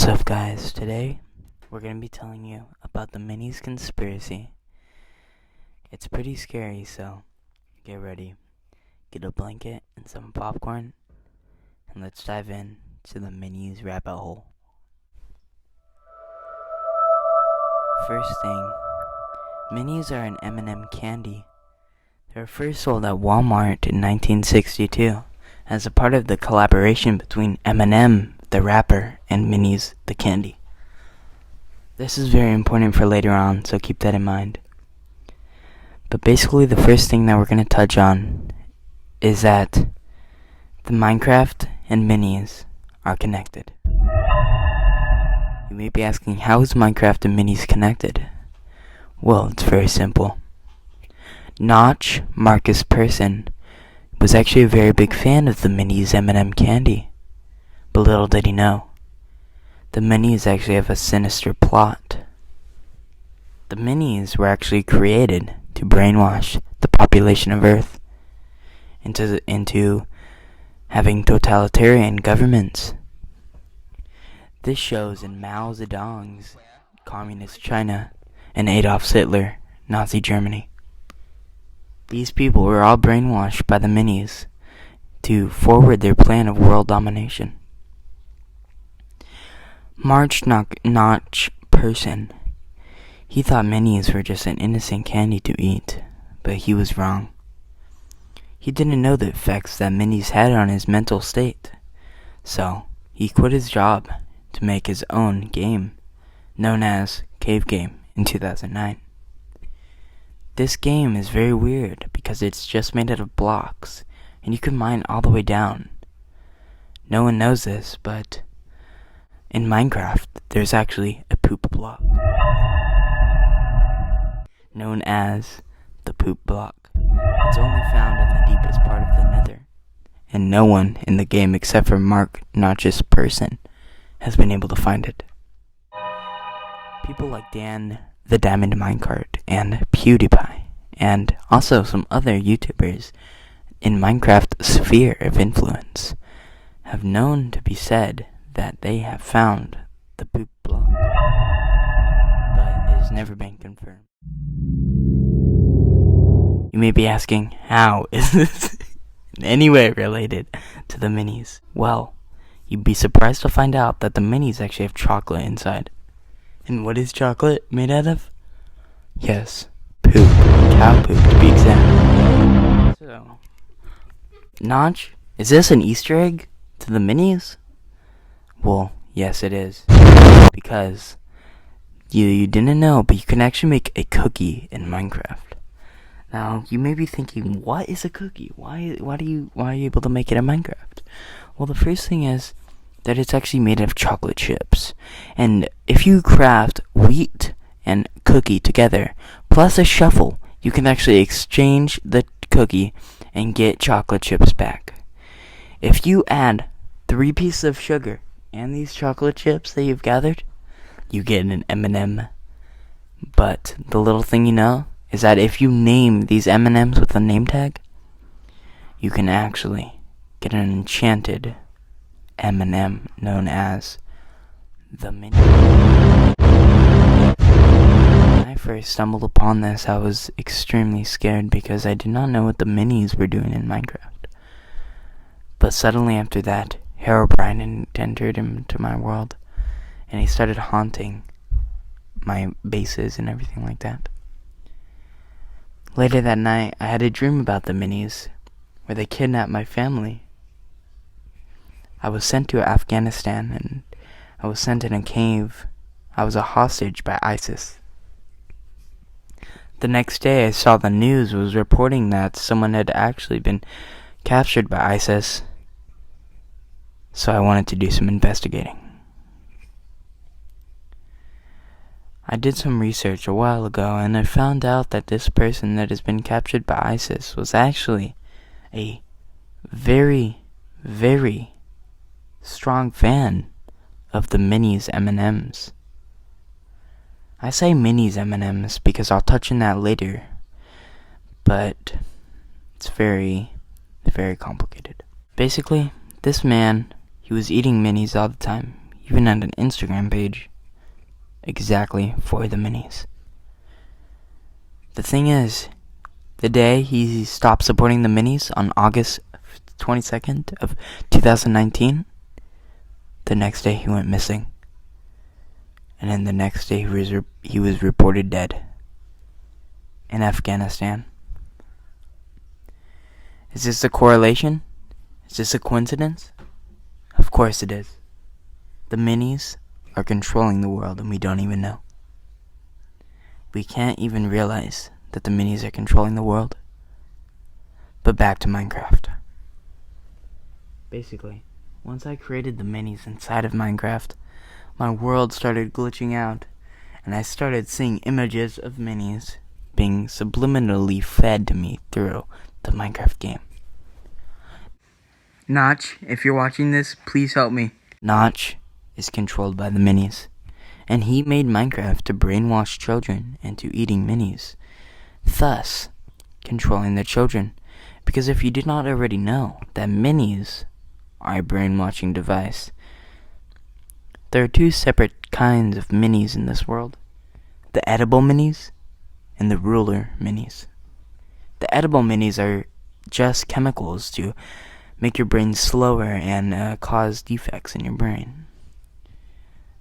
What's up, guys? Today we're going to be telling you about the Minis conspiracy. It's pretty scary, so get ready. Get a blanket and some popcorn, and let's dive in to the Minis Rabbit Hole. First thing, Minis are an M&M candy. They were first sold at Walmart in 1962 as a part of the collaboration between M&M, the rapper, and Minis, the candy. This is very important for later on, so keep that in mind. But basically, the first thing that we're going to touch on is that the Minecraft and Minis are connected. You may be asking, how is Minecraft and Minis connected? Well, it's very simple. Notch Marcus Persson was actually a very big fan of the Minis M&M candy. But little did he know, the Minis actually have a sinister plot. The Minis were actually created to brainwash the population of Earth into having totalitarian governments. This shows in Mao Zedong's Communist China and Adolf Hitler, Nazi Germany. These people were all brainwashed by the Minis to forward their plan of world domination. Notch Persson, he thought Minis were just an innocent candy to eat, but he was wrong. He didn't know the effects that Minis had on his mental state, so he quit his job to make his own game, known as Cave Game, in 2009. This game is very weird because it's just made out of blocks, and you can mine all the way down. No one knows this, but in Minecraft, there's actually a poop block, known as the poop block. It's only found in the deepest part of the nether, and no one in the game except for Notch's Persson has been able to find it. People like Dan the Diamond Minecart and PewDiePie, and also some other YouTubers in Minecraft's sphere of influence, have known to be said that they have found the poop block, but it has never been confirmed. You may be asking, how is this in any way related to the Minis? Well, you'd be surprised to find out that the Minis actually have chocolate inside. And what is chocolate made out of? Yes, poop. Cow poop, to be exact. So, Notch, is this an Easter egg to the Minis? Well, yes it is. Because you didn't know, but you can actually make a cookie in Minecraft. Now, you may be thinking, what is a cookie? Why are you able to make it in Minecraft? Well, the first thing is that it's actually made of chocolate chips. And if you craft wheat and cookie together, plus a shuffle, you can actually exchange the cookie and get chocolate chips back. If you add 3 pieces of sugar and these chocolate chips that you've gathered, you get an M&M. But the little thing you know is that if you name these M&Ms with a name tag, you can actually get an enchanted M&M known as the Mini. When I first stumbled upon this, I was extremely scared because I did not know what the Minis were doing in Minecraft. But suddenly after that, Herobrine entered into my world, and he started haunting my bases and everything like that. Later that night, I had a dream about the Minis, where they kidnapped my family. I was sent to Afghanistan, and I was sent in a cave. I was a hostage by ISIS. The next day, I saw the news was reporting that someone had actually been captured by ISIS. So I wanted to do some investigating. I did some research a while ago, and I found out that this person that has been captured by ISIS was actually a very, very strong fan of the Minis M&Ms. I say Minis M&Ms because I'll touch on that later, but it's very, very complicated. Basically, this man, he was eating Minis all the time. even had an Instagram page exactly for the Minis. The thing is, the day he stopped supporting the Minis on August 22nd of 2019, the next day he went missing. And then the next day he was reported dead in Afghanistan. Is this a correlation? Is this a coincidence? Of course it is. The Minis are controlling the world and we don't even know. We can't even realize that the Minis are controlling the world. But back to Minecraft. Basically, once I created the Minis inside of Minecraft, my world started glitching out, and I started seeing images of Minis being subliminally fed to me through the Minecraft game. Notch, if you're watching this, please help me. Notch is controlled by the Minis, and he made Minecraft to brainwash children into eating Minis, thus controlling the children. Because if you did not already know that Minis are a brainwashing device, there are two separate kinds of Minis in this world: the edible Minis and the ruler Minis. The edible Minis are just chemicals to make your brain slower and cause defects in your brain.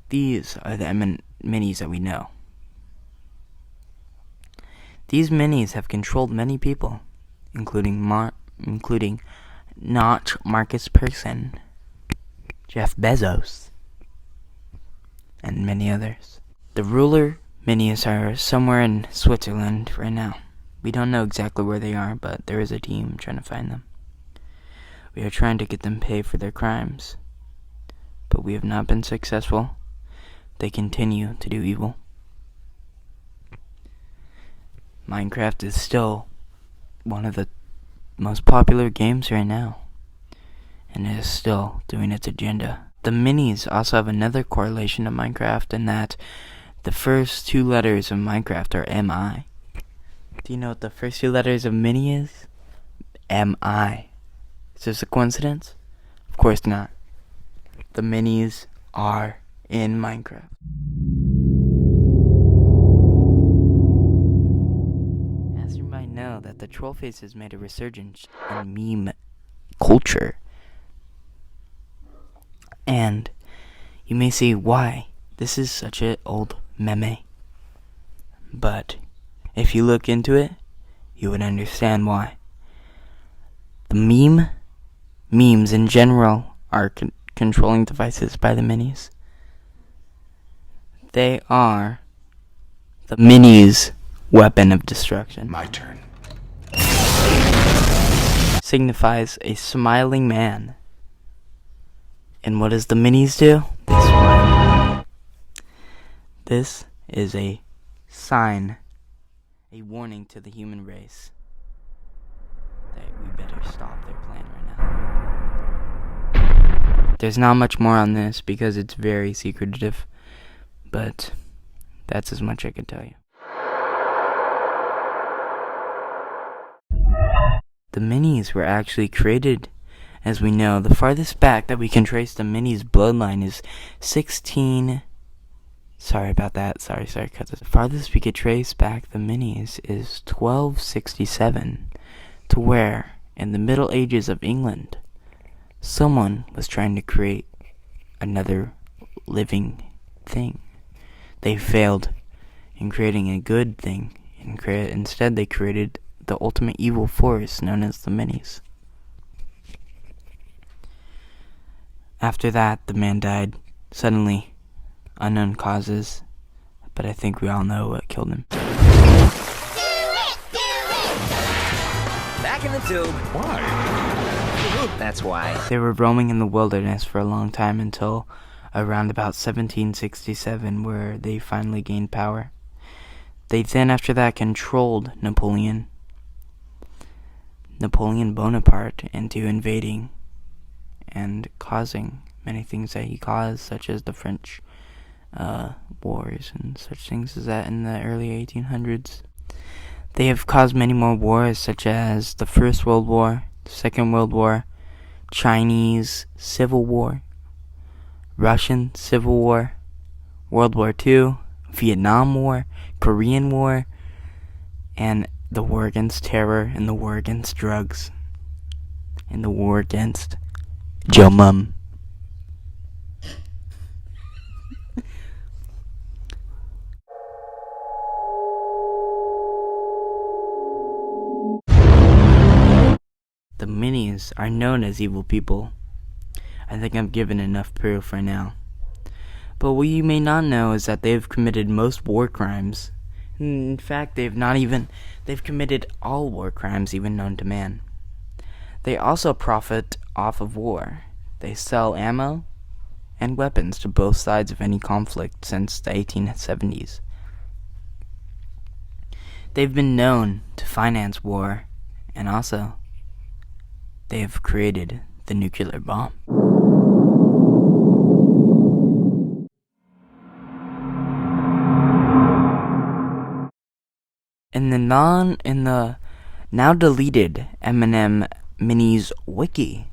These are the Minis that we know. These Minis have controlled many people, including not Marcus Persson, Jeff Bezos, and many others. The ruler Minis are somewhere in Switzerland right now. We don't know exactly where they are, but there is a team trying to find them. We are trying to get them paid for their crimes, but we have not been successful. They continue to do evil. Minecraft is still one of the most popular games right now, and it is still doing its agenda. The Minis also have another correlation to Minecraft in that the first two letters of Minecraft are M-I. Do you know what the first two letters of Mini is? M-I. Is this a coincidence? Of course not. The Minis are in Minecraft. As you might know, that the troll face has made a resurgence in meme culture. And you may say, why? This is such an old meme. But if you look into it, you would understand why. The memes in general are controlling devices by the Minis. They are the Minis' weapon of destruction. My turn. Signifies a smiling man. And what does the Minis do? They smile. This is a sign, a warning to the human race that we better stop their plan right now. There's not much more on this because it's very secretive, but that's as much I can tell you. The Minis were actually created, as we know. The farthest back that we can trace the Minis' bloodline is 16... Sorry about that. Sorry, cut this. The farthest we could trace back the Minis is 1267, to where, in the Middle Ages of England, someone was trying to create another living thing. They failed in creating a good thing, and instead they created the ultimate evil force known as the Minis. After that, the man died suddenly. Unknown causes, but I think we all know what killed him. Back in the tube. Why? That's why. They were roaming in the wilderness for a long time until around about 1767, where they finally gained power. They then, after that, controlled Napoleon Bonaparte into invading and causing many things that he caused, such as the French wars and such things as that in the early 1800s. They have caused many more wars, such as the First World War, the Second World War, Chinese Civil War, Russian Civil War, World War II, Vietnam War, Korean War, and the war against terror, and the war against drugs, and the war against Joe Mum. The Minis are known as evil people. I think I've given enough proof right now. But what you may not know is that they've committed most war crimes. In fact, they've committed all war crimes even known to man. They also profit off of war. They sell ammo and weapons to both sides of any conflict since the 1870s. They've been known to finance war, and also they have created the nuclear bomb. In the now deleted Minis Wiki,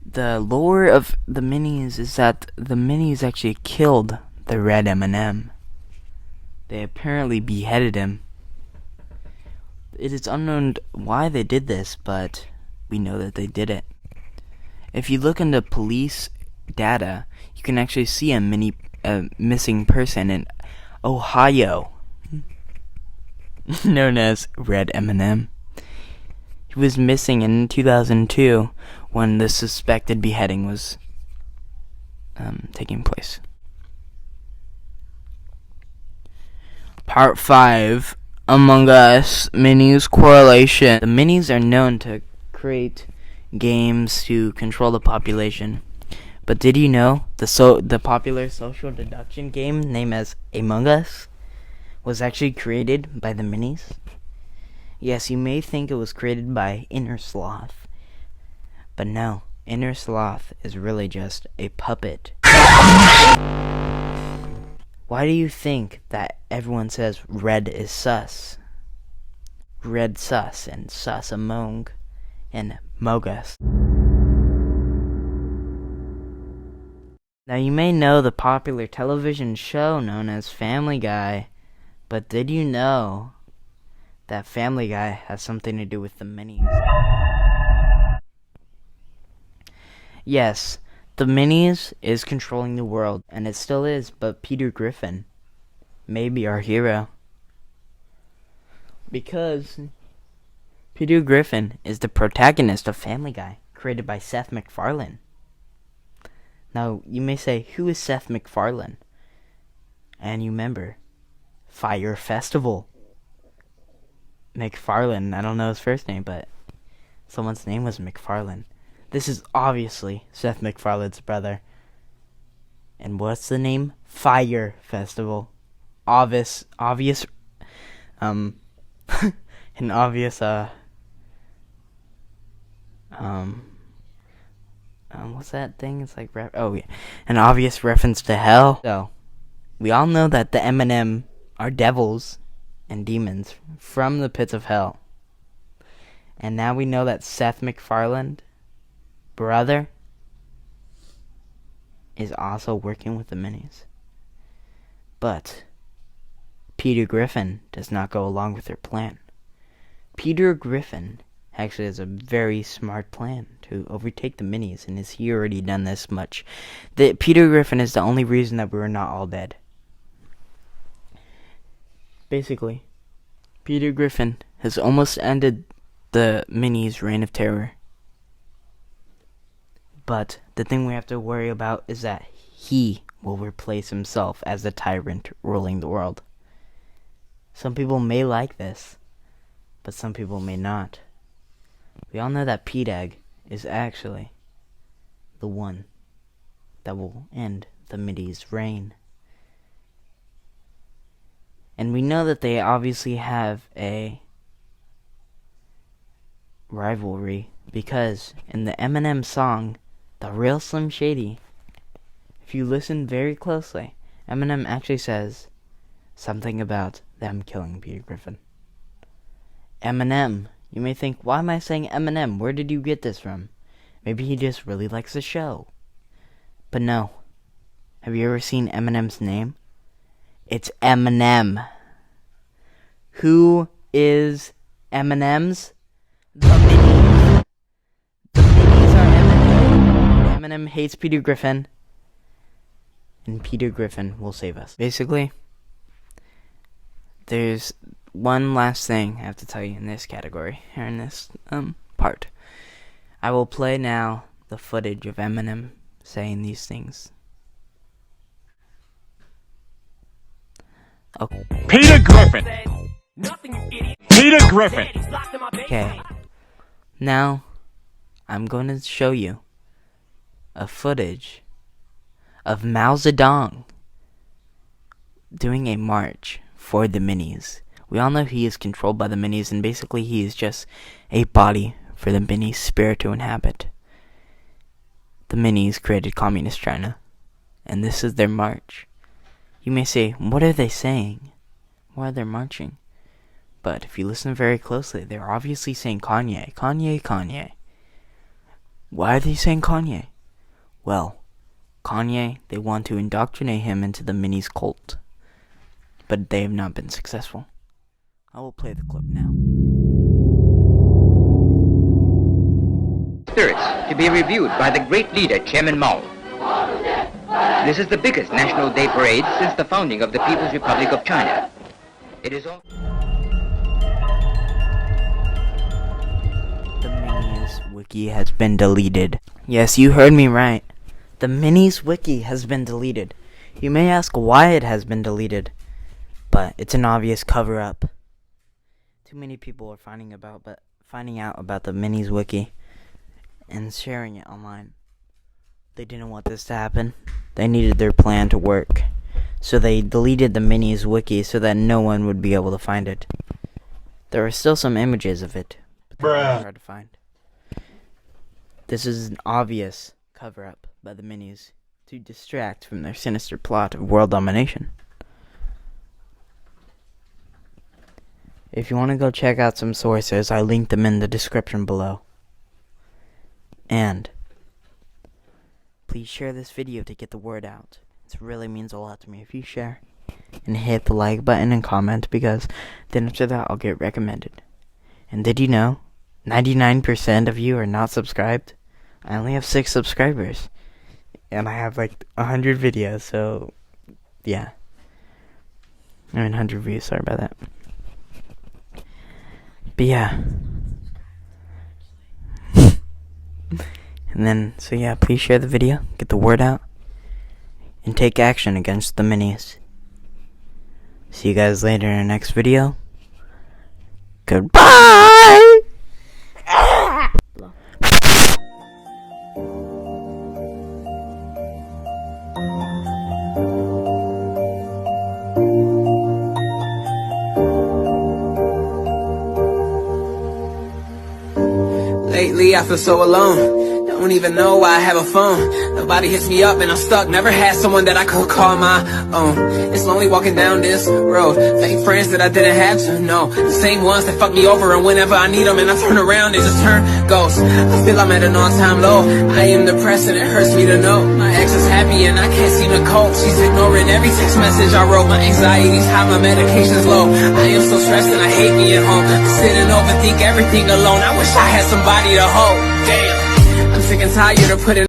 the lore of the Minis is that the Minis actually killed the red M&M. They apparently beheaded him. It is unknown why they did this, but we know that they did it. If you look into police data, you can actually see a missing person in Ohio, known as Red M&M. He was missing in 2002 when the suspected beheading was taking place. Part 5, Among Us Minis Correlation. The Minis are known to create games to control the population. But did you know the popular social deduction game named as Among Us was actually created by the Minis? Yes, you may think it was created by Inner Sloth, but no, Inner Sloth is really just a puppet. Why do you think that everyone says red is sus? Red sus and sus among and mogus. Now you may know the popular television show known as Family Guy, but did you know that Family Guy has something to do with the Minis? Yes, the Minis is controlling the world, and it still is, but Peter Griffin may be our hero. Because Peter Griffin is the protagonist of Family Guy, created by Seth MacFarlane. Now, you may say, who is Seth MacFarlane? And you remember, Fire Festival. MacFarlane, I don't know his first name, but someone's name was MacFarlane. This is obviously Seth MacFarlane's brother. And what's the name? Fire Festival. What's that thing? It's like, an obvious reference to hell. So, we all know that the M&M are devils and demons from the pits of hell. And now we know that Seth MacFarlane, brother, is also working with the Minis. But Peter Griffin does not go along with their plan. Peter Griffin actually has a very smart plan to overtake the Minis, and has he already done this much? Peter Griffin is the only reason that we were not all dead. Basically, Peter Griffin has almost ended the Minis' reign of terror. But the thing we have to worry about is that he will replace himself as the tyrant ruling the world. Some people may like this, but some people may not. We all know that P-Dag is actually the one that will end the Minis' reign. And we know that they obviously have a rivalry, because in the Eminem song, The Real Slim Shady, if you listen very closely, Eminem actually says something about them killing Peter Griffin. Eminem. You may think, why am I saying Eminem? Where did you get this from? Maybe he just really likes the show. But no. Have you ever seen Eminem's name? It's Eminem. Who is Eminem's? The Minis. The Minis are Eminem. Eminem hates Peter Griffin. And Peter Griffin will save us. Basically, there's one last thing I have to tell you in this category, or in this part. I will play now the footage of Eminem saying these things. Okay. Peter Griffin. Peter Griffin. Okay. Now, I'm going to show you a footage of Mao Zedong doing a march for the Minis. We all know he is controlled by the Minis, and basically he is just a body for the Minis' spirit to inhabit. The Minis created Communist China, and this is their march. You may say, what are they saying? Why are they marching? But if you listen very closely, they're obviously saying Kanye, Kanye, Kanye. Why are they saying Kanye? Well, Kanye, they want to indoctrinate him into the Minis cult. But they have not been successful. I will play the clip now. Spirits to be reviewed by the great leader, Chairman Mao. This is the biggest National Day parade since the founding of the People's Republic of China. It is all... The Minis Wiki has been deleted. Yes, you heard me right. The Minis Wiki has been deleted. You may ask why it has been deleted, but it's an obvious cover-up. Too many people are finding out about the Minis Wiki and sharing it online. They didn't want this to happen. They needed their plan to work. So they deleted the Minis Wiki so that no one would be able to find it. There are still some images of it, but they're hard to find. This is an obvious cover-up by the Minis to distract from their sinister plot of world domination. If you want to go check out some sources, I linked them in the description below. And please share this video to get the word out. It really means a lot to me if you share. And hit the like button and comment, because then after that I'll get recommended. And did you know 99% of you are not subscribed? I only have 6 subscribers. And I have like 100 videos, so yeah. I mean 100 views, sorry about that. But yeah. And then, so yeah, please share the video, get the word out, and take action against the Minis. See you guys later in the next video. Goodbye! Lately I feel so alone. Don't even know why I have a phone. Nobody hits me up and I'm stuck. Never had someone that I could call my own. It's lonely walking down this road. Fake friends that I didn't have to know. The same ones that fuck me over, and whenever I need them and I turn around, they just turn ghosts. I feel I'm at an all-time low. I am depressed and it hurts me to know my ex is happy and I can't seem to cope. She's ignoring every text message I wrote. My anxiety's high, my medication's low. I am so stressed and I hate being home. I sit and overthink everything alone. I wish I had somebody to hold. Damn, I'm sick and tired of putting